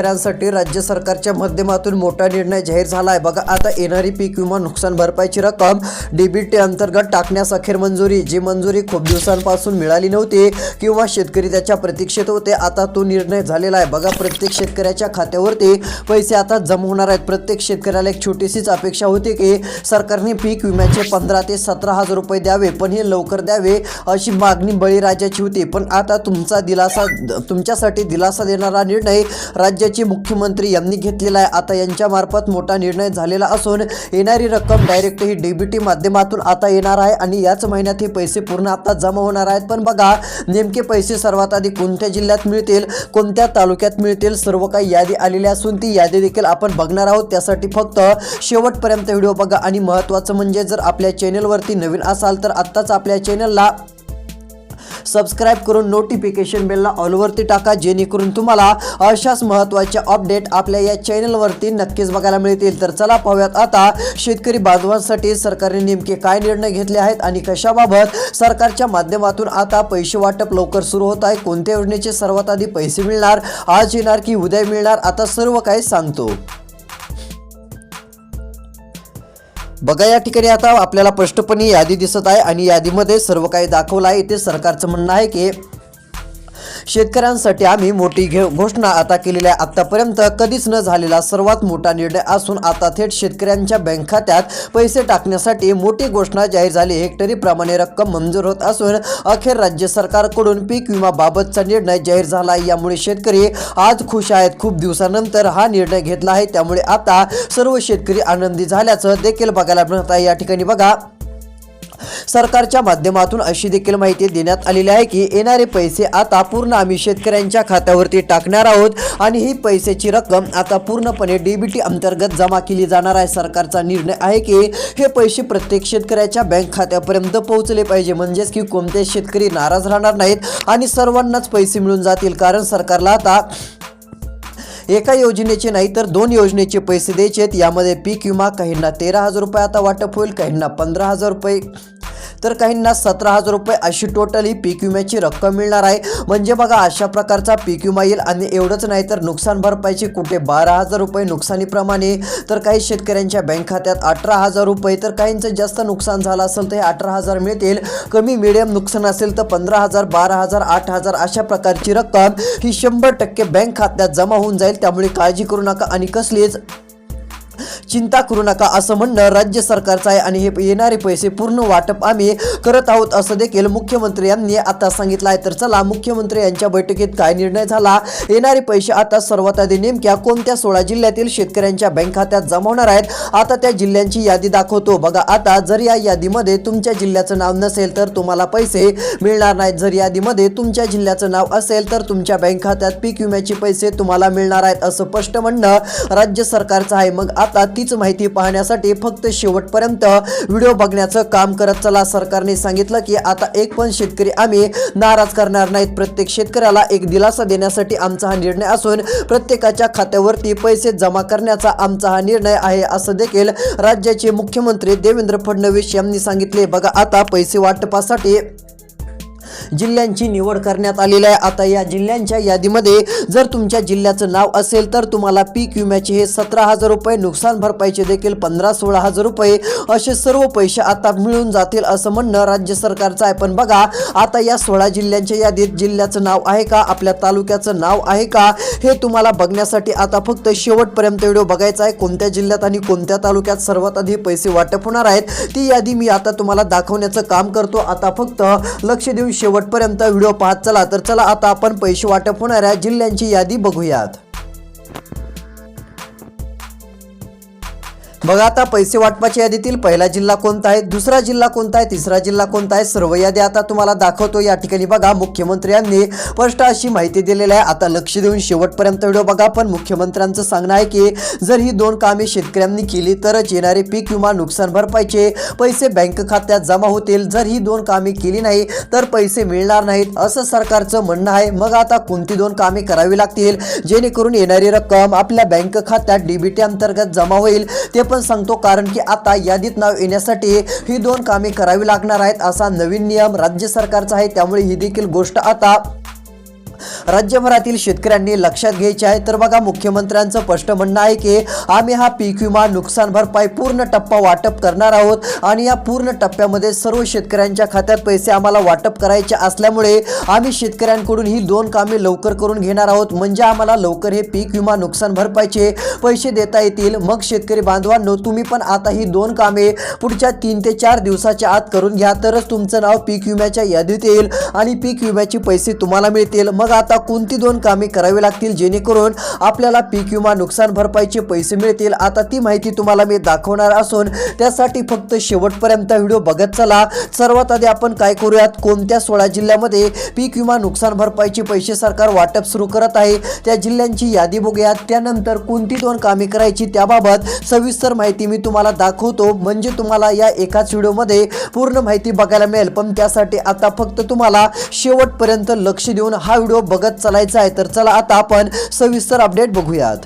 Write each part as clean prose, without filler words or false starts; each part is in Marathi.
शेतकऱ्यांसाठी राज्य सरकारच्या माध्यमातून मोठा निर्णय जाहीर झाला आहे। बघा आता येणारी पीक विमा नुकसान भरपाईची रक्कम डीबीटी अंतर्गत टाकण्यास अखेर मंजुरी। जी मंजुरी खूप दिवसांपासून मिळाली नव्हती किंवा शेतकरी त्याच्या प्रतीक्षेत होते, आता तो निर्णय झालेला आहे। बघा प्रत्येक शेतकऱ्याच्या खात्यावरती पैसे आता जमा होणार आहेत। प्रत्येक शेतकऱ्याला एक छोटीशीच अपेक्षा होती की सरकारने पीक विम्याचे 15 ते 17 हजार रुपये द्यावे, पण हे लवकर द्यावे अशी मागणी बळीराजाची होती। पण आता तुमच्यासाठी दिलासा देणारा निर्णय राज्याचे मुख्यमंत्री यांनी घेतलेला आहे। आता यांच्या मार्फत मोठा निर्णय झालेला असून येणारी रक्कम डायरेक्ट ही डीबीटी माध्यमातून आता येणार आहे आणि याच महिन्यात हे पैसे पूर्ण आता जमा होणार आहेत। पण बघा नेमके पैसे सर्वात आधी कोणत्या जिल्ह्यात मिळतील, कोणत्या तालुक्यात मिळतील, सर्व काही यादी आलेली असून ती यादी देखील आपण बघणार आहोत। त्यासाठी फक्त शेवटपर्यंत व्हिडिओ बघा आणि महत्त्वाचं म्हणजे जर आपल्या चॅनलवरती नवीन असाल तर आत्ताच आपल्या चॅनलला सबस्क्राइब करून नोटिफिकेशन बेलला ऑलवरती टाका, जेणेकरून तुम्हाला अशाच महत्त्वाच्या अपडेट आपल्या या चॅनलवरती नक्कीच बघायला मिळतील। तर चला पाहूयात आता शेतकरी बांधवांसाठी सरकारने नेमके काय निर्णय घेतले आहेत आणि कशाबाबत सरकारच्या माध्यमातून आता पैसे वाटप लवकर सुरू होत आहे, कोणत्या योजनेचे सर्वात आधी पैसे मिळणार, आज येणार की उद्या मिळणार, आता सर्व काही सांगतो। बघा या ठिकाणी आता आपल्याला स्पष्टपणे यादी दिसत आहे आणि यादीमध्ये सर्व काही दाखवलं आहे। इथे सरकारचं म्हणणं आहे की शेतकऱ्यांसाठी आम्ही मोठी घोषणा आता केलेली आहे। आतापर्यंत कधीच न झालेला सर्वात मोठा निर्णय असून आता थेट शेतकऱ्यांच्या बँक खात्यात पैसे टाकण्यासाठी मोठी घोषणा जाहीर झाली। हेक्टरी प्रमाणे रक्कम मंजूर होत असून अखेर राज्य सरकारकडून पीक विमा बाबतचा निर्णय जाहीर झाला आहे। यामुळे शेतकरी आज खुश आहेत। खूप दिवसानंतर हा निर्णय घेतला आहे, त्यामुळे आता सर्व शेतकरी आनंदी झाल्याचं देखील बघायला मिळत आहे। या ठिकाणी बघा सरकारच्या माध्यमातून अशी देखील माहिती देण्यात आलेली आहे की येणारे पैसे आता पूर्ण आम्ही शेतकऱ्यांच्या खात्यावरती टाकणार आहोत आणि ही पैशाची रक्कम आता पूर्णपणे डीबीटी अंतर्गत जमा केली जाणार आहे। सरकारचा निर्णय आहे की हे पैसे प्रत्येक शेतकऱ्याच्या बँक खात्यापर्यंत पोहोचले पाहिजे, म्हणजेच की कोणते शेतकरी नाराज राहणार नाहीत आणि सर्वांनाच पैसे मिळून जातील। कारण सरकारला आता एका योजनेचे नाही तर 2 योजनेचे पैसे द्यायचे आहेत। यामध्ये पीक विमा काहींना 13,000 रुपये आता वाटप होईल, काहींना 15,000 रुपये तर काहींना 17,000 रुपये अशी टोटली पीक विम्याची रक्कम मिळणार आहे। म्हणजे बघा अशा प्रकारचा पीक विमा येईल आणि एवढंच नाही तर नुकसान भरपाईची कुठे 12,000 रुपये नुकसानीप्रमाणे, तर काही शेतकऱ्यांच्या बँक खात्यात 18,000 रुपये, तर काहींचं जास्त नुकसान झालं असेल तर हे 18,000 मिळतील, कमी मिडियम नुकसान असेल तर 15,000, 12,000, 8,000 अशा प्रकारची रक्कम ही 100% बँक खात्यात जमा होऊन जाईल। त्यामुळे काळजी करू नका आणि कसलीच चिंता करू नका असं म्हणणं राज्य सरकारचं आहे आणि हे येणारे पैसे पूर्ण वाटप आम्ही करत आहोत असं देखील मुख्यमंत्री यांनी आता सांगितलं आहे। तर चला मुख्यमंत्री यांच्या बैठकीत काय निर्णय झाला, येणारे पैसे आता सर्वात आधी नेमक्या कोणत्या 16 जिल्ह्यातील शेतकऱ्यांच्या बँक खात्यात जमा होणार आहेत, आता त्या जिल्ह्यांची यादी दाखवतो। बघा आता जर या यादीमध्ये तुमच्या जिल्ह्याचं नाव नसेल तर तुम्हाला पैसे मिळणार नाहीत, जर यादीमध्ये तुमच्या जिल्ह्याचं नाव असेल तर तुमच्या बँक खात्यात पीक विम्याचे पैसे तुम्हाला मिळणार आहेत असं स्पष्ट म्हणणं राज्य सरकारचं आहे। मग आता तीच माहिती पाहण्यासाठी फक्त शेवटपर्यंत व्हिडिओ बघण्याचं काम करत चला। सरकारने सांगितलं की आता एक पण शेतकरी आम्ही नाराज करणार नाहीत, प्रत्येक शेतकऱ्याला एक दिलासा देण्यासाठी आमचा हा निर्णय असून प्रत्येकाच्या खात्यावरती पैसे जमा करण्याचा आमचा हा निर्णय आहे असं देखील राज्याचे मुख्यमंत्री देवेंद्र फडणवीस यांनी सांगितले। बघा आता पैसे वाटपासाठी जिल्ह्यांची निवड करण्यात आलेली आहे। आता या जिल्ह्यांच्या यादीमध्ये जर तुमच्या जिल्ह्याचं नाव असेल तर तुम्हाला पीक विम्याचे हे 17,000 रुपये, नुकसान भरपाईचे देखील 15-16,000 रुपये असे सर्व पैसे आता मिळून जातील असं म्हणणं राज्य सरकारचं आहे। पण बघा आता या 16 जिल्ह्यांच्या यादीत जिल्ह्याचं नाव आहे का, आपल्या तालुक्याचं नाव आहे का, हे तुम्हाला बघण्यासाठी आता फक्त शेवटपर्यंत व्हिडिओ बघायचा आहे। कोणत्या जिल्ह्यात आणि कोणत्या तालुक्यात सर्वात आधी पैसे वाटप होणार आहेत ती यादी मी आता तुम्हाला दाखवण्याचं काम करतो। आता फक्त लक्ष देऊन शेवटपर्यंत व्हिडिओ पाहत चला। तर चला आता आपण पैसे वाटप होणाऱ्या जिल्ह्यांची यादी बघूयात। बघा आता पैसे वाटपाच्या यादीतील पहिला जिल्हा कोणता आहे, दुसरा जिल्हा कोणता आहे, तिसरा जिल्हा कोणता आहे, सर्व यादी आता तुम्हाला दाखवतो। या ठिकाणी बघा मुख्यमंत्र्यांनी स्पष्ट अशी माहिती दिलेली आहे। आता लक्ष देऊन शेवटपर्यंत व्हिडिओ बघा। पण मुख्यमंत्र्यांचं सांगणं आहे की जर ही 2 कामे शेतकऱ्यांनी केली तरच येणारे पीक विमा नुकसान भरपाईचे पैसे बँक खात्यात जमा होतील, जर ही 2 कामे केली नाही तर पैसे मिळणार नाहीत असं सरकारचं म्हणणं आहे। मग आता कोणती 2 कामे करावी लागतील जेणेकरून येणारी रक्कम आपल्या बँक खात्यात डीबीटी अंतर्गत जमा होईल ते पण सांगतो, कारण की आता यादीत नाव येण्यासाठी ही 2 कामे करावी लागणार आहेत असा नवीन नियम राज्य सरकारचा आहे। त्यामुळे ही देखील गोष्ट आता राज्यभरातील शेतकऱ्यांनी लक्षात घ्यायचे आहे. तर बघा, मुख्यमंत्र्यांचं स्पष्ट म्हणणं आहे की आम्ही हा पीक विमा नुकसान भरपाई पूर्ण टप्पा वाटप करणार आहोत आणि या पूर्ण टप्प्यामध्ये सर्व शेतकऱ्यांच्या खात्यात पैसे आम्हाला वाटप करायचे असल्यामुळे आम्ही शेतकऱ्यांकडून ही 2 कामे लवकर करून घेणार आहोत. म्हणजे आम्हाला लवकर हे पीक विमा नुकसान भरपाईचे पैसे देता येतील. मग शेतकरी बांधवांनो, तुम्ही पण आता ही 2 कामे पुढच्या 3 ते 4 दिवसाच्या आत करून घ्या, तरच तुमचं नाव पीक विम्याच्या यादीत येईल आणि पीक विम्याचे पैसे तुम्हाला मिळतील. मग आता कोणती 2 कामे करावी लागतील जेणेकरून आपल्याला पीक विमा नुकसान भरपाईचे पैसे मिळतील, आता ती माहिती तुम्हाला मी दाखवणार असून त्यासाठी फक्त शेवटपर्यंत व्हिडिओ बघत चला. सर्वात आधी आपण काय करूयात, कोणत्या 16 जिल्ह्यामध्ये पीक विमा नुकसान भरपाईचे पैसे सरकार वाटप सुरू करत आहे त्या जिल्ह्यांची यादी बघूयात. त्यानंतर कोणती 2 कामे करायची त्याबाबत सविस्तर माहिती मी तुम्हाला दाखवतो, म्हणजे तुम्हाला या एकाच व्हिडिओमध्ये पूर्ण माहिती बघायला मिळेल. पण त्यासाठी आता फक्त तुम्हाला शेवटपर्यंत लक्ष देऊन हा व्हिडिओ बघत चालायचा आहे. तर चला आता आपण सविस्तर अपडेट बघूयात.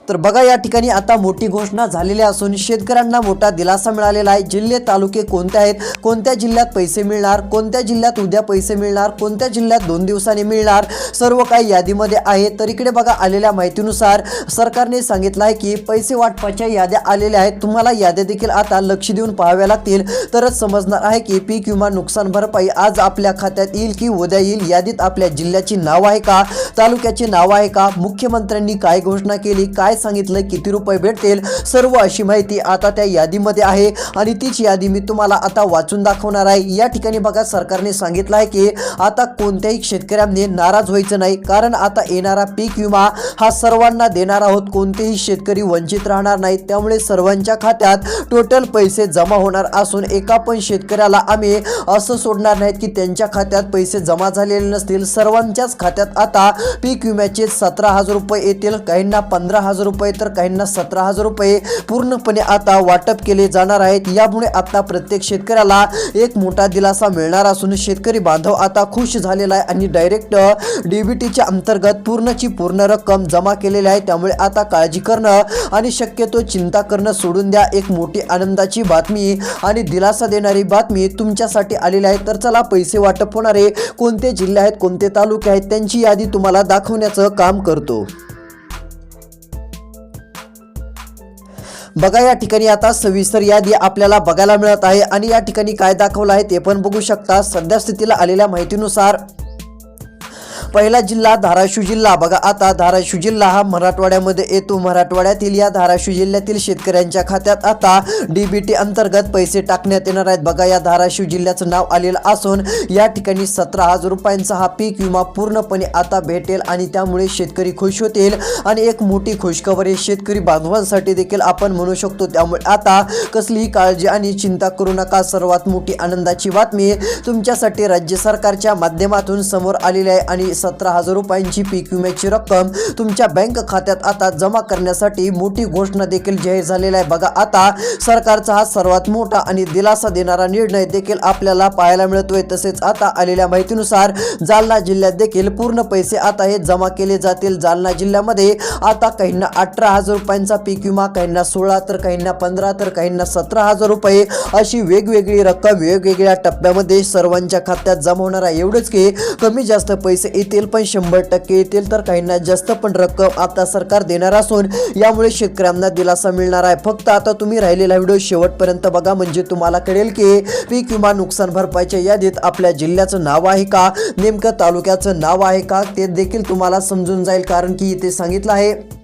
तर बघा, या ठिकाणी आता मोठी घोषणा झालेली असून शेतकऱ्यांना मोठा दिलासा मिळालेला आहे. जिल्हे तालुके कोणते आहेत, कोणत्या जिल्ह्यात पैसे मिळणार, कोणत्या जिल्ह्यात उद्या पैसे मिळणार, कोणत्या जिल्ह्यात 2 दिवसांनी मिळणार, सर्व काही यादीमध्ये आहे. तर इकडे बघा, आलेल्या माहितीनुसार सरकारने सांगितलं आहे की पैसे वाटपाच्या याद्या आलेल्या आहेत. तुम्हाला याद्या देखील आता लक्ष देऊन पाहाव्या लागतील, तरच समजणार आहे की पीक विमा नुकसान भरपाई आज आपल्या खात्यात येईल की उद्या येईल. यादीत आपल्या जिल्ह्याची नाव आहे का, तालुक्याचे नाव आहे का, मुख्यमंत्र्यांनी काय घोषणा केली, काय सांगितलं, किती रुपये भेटतील, सर्व अशी माहिती आता त्या यादीमध्ये आहे आणि तीच यादी मी तुम्हाला आता वाचून दाखवणार आहे. या ठिकाणी बघा, सरकारने सांगितलं आहे की आता कोणत्याही शेतकऱ्यांनी नाराज व्हायचं नाही, कारण आता येणारा पीक विमा हा सर्वांना देणार आहोत. कोणतेही शेतकरी वंचित राहणार नाही. त्यामुळे सर्वांच्या खात्यात टोटल पैसे जमा होणार असून एका पण शेतकऱ्याला आम्ही असं सोडणार नाहीत की त्यांच्या खात्यात पैसे जमा झालेले नसतील. सर्वांच्याच खात्यात आता पीक विम्याचे 17,000 रुपये येतील, काहींना 15,000 रुपये तर काहींना 17,000 रुपये पूर्णपणे आता वाटप केले जाणार आहेत. यामुळे आता प्रत्येक शेतकऱ्याला एक मोठा दिलासा मिळणार असून शेतकरी बांधव आता खुश झालेला आहे आणि डायरेक्ट डीबीटीच्या अंतर्गत पूर्णची पूर्ण रक्कम जमा केलेली आहे. त्यामुळे आता काळजी करणं आणि शक्यतो चिंता करणं सोडून द्या. एक मोठी आनंदाची बातमी आणि दिलासा देणारी बातमी तुमच्यासाठी आलेली आहे. तर चला, पैसे वाटप होणारे कोणते जिल्हे आहेत, कोणते तालुके आहेत, त्यांची यादी तुम्हाला दाखवण्याचं काम करतो. बघा, या ठिकाणी आता सविस्तर यादी आपल्याला बघायला मिळत आहे आणि या ठिकाणी काय दाखवलं आहे ते पण बघू शकता. सध्या स्थितीला आलेल्या माहितीनुसार पहिला जिल्हा धाराशिव जिल्हा. बघा, आता धाराशिव जिल्हा हा मराठवाड्यामध्ये येतो. मराठवाड्यातील या धाराशिव जिल्ह्यातील शेतकऱ्यांच्या खात्यात आता डीबीटी अंतर्गत पैसे टाकण्यात येणार आहेत. बघा, या धाराशिव जिल्ह्याचं नाव आलेलं असून या ठिकाणी 17,000 रुपयांचा हा पीक विमा पूर्णपणे आता भेटेल आणि त्यामुळे शेतकरी खुश होतील आणि एक मोठी खुशखबर आहे शेतकरी बांधवांसाठी देखील आपण म्हणू शकतो. त्यामुळे आता कसलीही काळजी आणि चिंता करू नका. सर्वात मोठी आनंदाची बातमी तुमच्यासाठी राज्य सरकारच्या माध्यमातून समोर आलेली आहे आणि 17,000 रुपयांची पीक विम्याची रक्कम तुमच्या बँक खात्यात आता जमा करण्यासाठी मोठी घोषणा देखील जाहीर झालेला आहे. बघा, आता सरकारचा हा सर्वात मोठा आणि दिलासा देणारा निर्णय देखील आपल्याला पाहायला मिळतोय. तसेच आता आलेल्या माहितीनुसार जालना जिल्ह्यात देखील पूर्ण पैसे आता हे जमा केले जातील. जालना जिल्ह्यामध्ये आता काहींना 18,000 रुपयांचा पीक विमा, काहींना 16 तर काहींना 15 तर काहींना 17,000 रुपये अशी वेगवेगळी रक्कम वेगवेगळ्या टप्प्यामध्ये सर्वांच्या खात्यात जमा होणार आहे. एवढंच की कमी जास्त पैसे येतील पण 100% येतील, तर काहींना जास्त पण रक्कम आता सरकार देणार असून यामुळे शेतकऱ्यांना दिलासा मिळणार आहे. फक्त आता तुम्ही राहिलेला व्हिडिओ शेवटपर्यंत बघा, म्हणजे तुम्हाला कळेल की पीक विमा नुकसान भरपाईच्या यादीत आपल्या जिल्ह्याचं नाव आहे का, नेमकं तालुक्याचं नाव आहे का, ते देखील तुम्हाला समजून जाईल. कारण की इथे सांगितलं आहे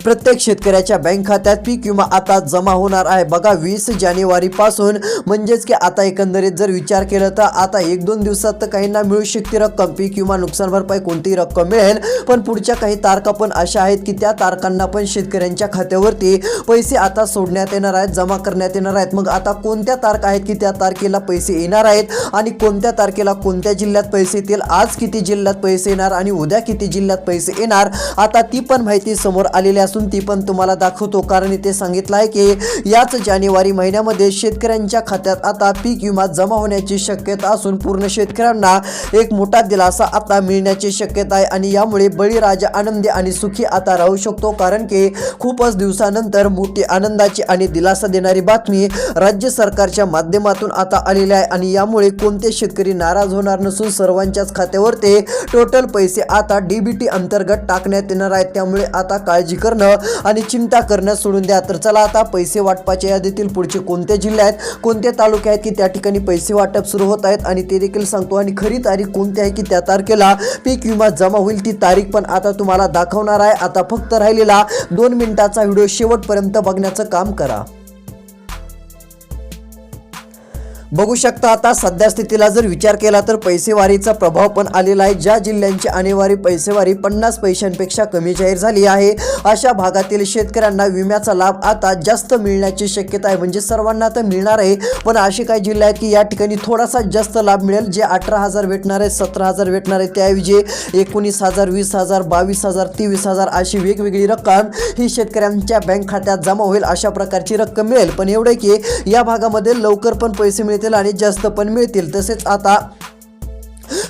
प्रत्येक शेतकऱ्याच्या बँक खात्यात पीक विमा आता जमा होणार आहे. बघा, 20 जानेवारी पासून, म्हणजेच की आता एकंदरीत जर विचार केला तर आता 1-2 दिवसात तर काहींना मिळू शकते रक्कम. पीक विमा नुकसान भरपाई कोणतीही रक्कम मिळेल, पण पुढच्या काही तारखा पण अशा आहेत की त्या तारखांना पण शेतकऱ्यांच्या खात्यावरती पैसे आता सोडण्यात येणार आहेत, जमा करण्यात येणार आहेत. मग आता कोणत्या तारखा आहेत की त्या तारखेला पैसे येणार आहेत आणि कोणत्या तारखेला कोणत्या जिल्ह्यात पैसे येतील, आज किती जिल्ह्यात पैसे येणार आणि उद्या किती जिल्ह्यात पैसे येणार, आता ती पण माहिती समोर आलेली असून ती पण तुम्हाला दाखवतो, कारण इथे सांगितलं आहे की याच जानेवारी महिन्यामध्ये शेतकऱ्यांच्या खात्यात आता पीक विमा जमा होण्याची शक्यता असून पूर्ण शेतकऱ्यांना एक मोठा दिलासा आता मिळण्याची शक्यता आहे आणि यामुळे बळीराजा आनंदी आणि सुखी आता राहू शकतो, कारण की खूपच दिवसानंतर मोठी आनंदाची आणि दिलासा देणारी बातमी राज्य सरकारच्या माध्यमातून आता आलेली आहे आणि यामुळे कोणते शेतकरी नाराज होणार नसून सर्वांच्याच खात्यावर ते टोटल पैसे आता डीबीटी अंतर्गत टाकण्यात येणार आहेत। त्यामुळे आता काळजी करणं आणि चिंता करणं सोडून द्या। तर चला आता पैसे वाटपाच्या यादीतील पुढचे कोणते जिल्हे आहेत, कोणते तालुके आहेत की त्या ठिकाणी पैसे वाटप सुरू होत आहेत आणि ते देखील सांगतो आणि खरी तारीख कोणती आहे की त्या तारखेला पीक विमा जमा होईल ती तारीख पण आता तुम्हाला दाखवणार आहे। आता फक्त राहिलेला 2 मिनिटाचा व्हिडिओ शेवटपर्यंत बघण्याचं काम करा। बघू शकता आता सध्या स्थितीला जर विचार केला तर पैसेवारीचा प्रभाव पण आलेला आहे। ज्या जिल्ह्यांची आणेवारी पैसेवारी 50 पैशांपेक्षा कमी जाहीर झाली आहे अशा भागातील शेतकऱ्यांना विम्याचा लाभ आता जास्त मिळण्याची शक्यता आहे, म्हणजे सर्वांना तर मिळणार आहे पण असे काही जिल्हे आहेत की या ठिकाणी थोडासा जास्त लाभ मिळेल। जे 18,000 भेटणार आहे, 17,000 भेटणार आहे त्याऐवजी 19,000, 20,000, 22,000, 23,000 अशी वेगवेगळी रक्कम ही शेतकऱ्यांच्या बँक खात्यात जमा होईल, अशा प्रकारची रक्कम मिळेल। पण एवढे की या भागामध्ये लवकर पण पैसे मिळतील आणि जास्त पण मिळतील। तसेच आता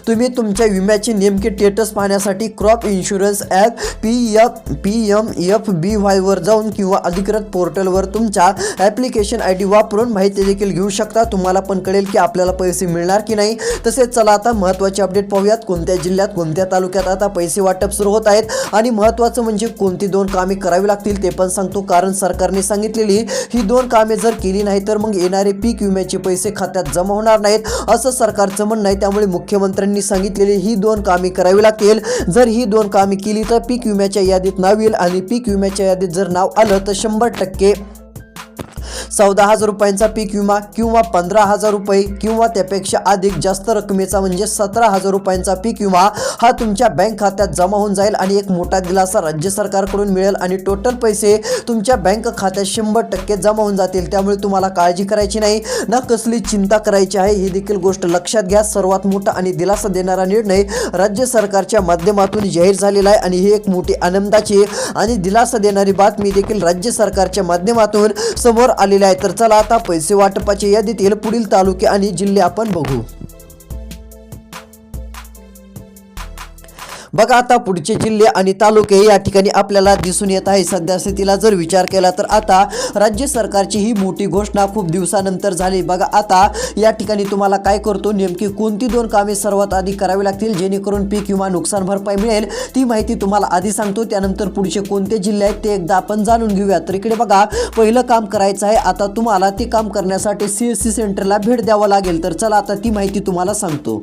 तुम्ही तुमच्या विम्याची नेमकी स्टेटस पाहण्यासाठी क्रॉप इन्शुरन्स ॲप PMFBY वर जाऊन किंवा अधिकृत पोर्टलवर तुमचा ॲप्लिकेशन ID वापरून माहिती देखील घेऊ शकता। तुम्हाला पण कळेल की आपल्याला पैसे मिळणार की नाही। तसेच चला आता महत्त्वाचे अपडेट पाहूयात, कोणत्या जिल्ह्यात कोणत्या तालुक्यात आता पैसे वाटप सुरू होत आहेत आणि महत्त्वाचं म्हणजे कोणती 2 कामे करावी लागतील ते पण सांगतो, कारण सरकारने सांगितलेली ही 2 कामे जर केली नाही तर मग येणारे पीक विम्याचे पैसे खात्यात जमा होणार नाहीत असं सरकारचं म्हणणं आहे। त्यामुळे मुख्यमंत्र्यांनी सांगितलेली ही 2 कामे करावी लागतील। जर ही 2 कामे केली तर पीक विम्याच्या यादीत नाव येईल आणि पीक विम्याच्या यादीत जर नाव आलं तर 100% 14,000 रुपयांचा पीक विमा किंवा 15,000 रुपये किंवा त्यापेक्षा अधिक जास्त रकमेचा म्हणजे 17,000 रुपयांचा पीक विमा हा तुमच्या बँक खात्यात जमा होऊन जाईल आणि एक मोठा दिलासा राज्य सरकारकडून मिळेल आणि टोटल पैसे तुमच्या बँक खात्यात 100% जमा होऊन जातील। त्यामुळे तुम्हाला काळजी करायची नाही ना कसली चिंता करायची आहे, ही देखील गोष्ट लक्षात घ्या। सर्वात मोठा आणि दिलासा देणारा निर्णय राज्य सरकारच्या माध्यमातून जाहीर झालेला आहे आणि ही एक मोठी आनंदाची आणि दिलासा देणारी बातमी देखील राज्य सरकारच्या माध्यमातून समोर आलेली आहे। तर चला आता पैसे वाटपाच्या यादीतील पुढील तालुके आणि जिल्हे आपण बघू। बघा आता पुढचे जिल्हे आणि तालुके या ठिकाणी आपल्याला दिसून येत आहे। सध्या स्थितीला जर विचार केला तर आता राज्य सरकारची ही मोठी घोषणा खूप दिवसानंतर झाली। बघा आता या ठिकाणी तुम्हाला काय करतो, नेमकी कोणती 2 कामे सर्वात आधी करावी लागतील जेणेकरून पीक विमा नुकसान भरपाई मिळेल ती माहिती तुम्हाला आधी सांगतो, त्यानंतर पुढचे कोणते जिल्हे आहेत ते एकदा आपण जाणून घेऊया। तर इकडे बघा पहिलं काम करायचं आहे, आता तुम्हाला ते काम करण्यासाठी CSC सेंटरला भेट द्यावं लागेल। तर चला आता ती माहिती तुम्हाला सांगतो।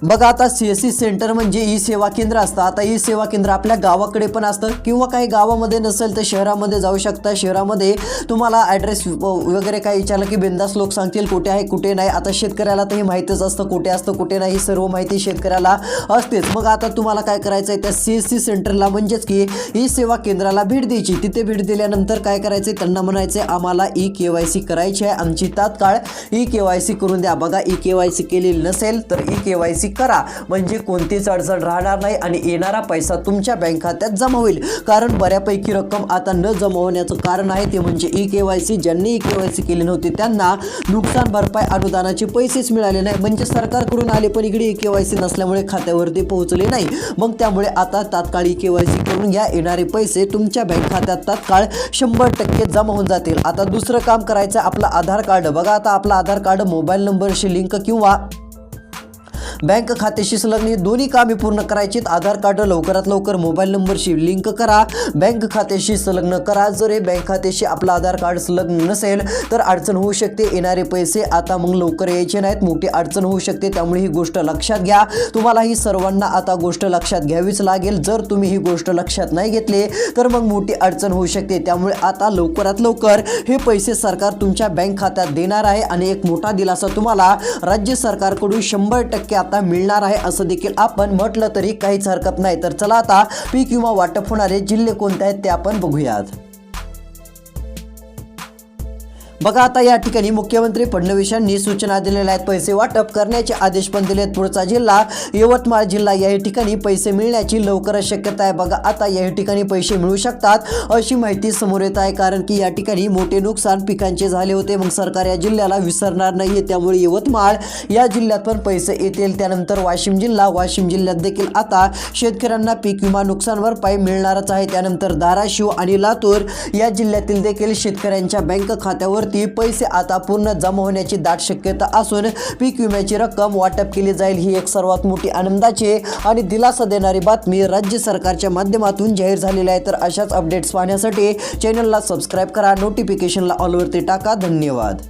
बघा आता CSC सेंटर म्हणजे ई सेवा केंद्र असतं। आता ई सेवा केंद्र आपल्या गावाकडे पण असतं किंवा काही गावामध्ये नसेल तर शहरामध्ये जाऊ शकता। शहरामध्ये तुम्हाला ॲड्रेस वगैरे काही विचारलं की बिंदास लोक सांगतील कुठे आहे कुठे नाही। आता शेतकऱ्याला तर हे माहीतच असतं कुठे असतं कुठे नाही, ही सर्व माहिती शेतकऱ्याला असतेच। मग आता तुम्हाला काय करायचं आहे, त्या CSC सेंटरला म्हणजेच की ई सेवा केंद्राला भेट द्यायची। तिथे भेट दिल्यानंतर काय करायचं आहे, त्यांना म्हणायचं आहे आम्हाला EKYC करायची आहे, आमची तात्काळ EKYC करून द्या। बघा EKYC केलेली नसेल तर EKYC करा, म्हणजे कोणतीच अडचण राहणार नाही आणि येणारा पैसा तुमच्या बँक खात्यात जमा होईल। कारण बऱ्यापैकी रक्कम आता न जमा होण्याचं कारण आहे ते म्हणजे EKYC। ज्यांनी EKYC केली नव्हती त्यांना नुकसान भरपाई अनुदानाचे पैसेच मिळाले नाही, म्हणजे सरकारकडून आले पण इकडे EKYC नसल्यामुळे खात्यावरती पोहोचले नाही। मग त्यामुळे आता तात्काळ EKYC करून घ्या, येणारे पैसे तुमच्या बँक खात्यात तात्काळ 100% जमा होऊन जातील। आता दुसरं काम करायचं आपलं आधार कार्ड। बघा आता आपलं आधार कार्ड मोबाईल नंबरशी लिंक किंवा बँक खात्याशी संलग्न दोन्ही कामे पूर्ण करायची। आधार कार्ड लवकरात लवकर मोबाईल नंबरशी लिंक करा, बँक खात्याशी संलग्न करा। जर हे बँक खात्याशी आपलं आधार कार्ड संलग्न नसेल तर अडचण होऊ शकते, येणारे पैसे आता मग लवकर यायचे नाहीत, मोठी अडचण होऊ शकते। त्यामुळे ही गोष्ट लक्षात घ्या, तुम्हाला ही सर्वांना आता गोष्ट लक्षात घ्यावीच लागेल। जर तुम्ही ही गोष्ट लक्षात नाही घेतली तर मग मोठी अडचण होऊ शकते। त्यामुळे आता लवकरात लवकर हे पैसे सरकार तुमच्या बँक खात्यात देणार आहे आणि एक मोठा दिलासा तुम्हाला राज्य सरकारकडून 100% आता मिळणार आहे असं देखील आपण म्हटलं तरी काहीच हरकत नाही। तर चला आता पीक विमा वाटप होणारे जिल्हे कोणते आहेत ते आपण बघूयात। बघा आता या ठिकाणी मुख्यमंत्री फडणवीस यांनी सूचना दिलेल्या आहेत. पैसे वाटप करण्याचे आदेश पण दिलेत. पुढचा जिल्हा यवतमाळ जिल्हा, या ठिकाणी पैसे मिळण्याची लवकरच शक्यता आहे. बघा आता या ठिकाणी पैसे मिळू शकतात अशी माहिती समोर येत आहे, कारण की या ठिकाणी मोठे नुकसान पिकांचे झाले होते. मग सरकार या जिल्ह्याला विसरणार नाहीये, त्यामुळे यवतमाळ या जिल्ह्यात पण पैसे येतील. त्यानंतर वाशिम जिल्ह्यात देखील आता शेतकऱ्यांना पीक विमा नुकसान भरपाई मिळणारच आहे. त्यानंतर धाराशिव आणि लातूर या जिल्ह्यातील देखील शेतकऱ्यांच्या बँक खात्यावर पैसे आता पूर्ण जमा होण्याची दाट शक्यता असून पीक विम्याची रक्कम वाटप केली जाईल. ही एक सर्वात मोठी आनंदाची आणि दिलासा देणारी बातमी राज्य सरकारच्या माध्यमातून जाहीर झालेली आहे. तर अशाच अपडेट्स पाहण्यासाठी चॅनलला सबस्क्राईब करा, नोटिफिकेशनला ऑलवरती टाका. धन्यवाद.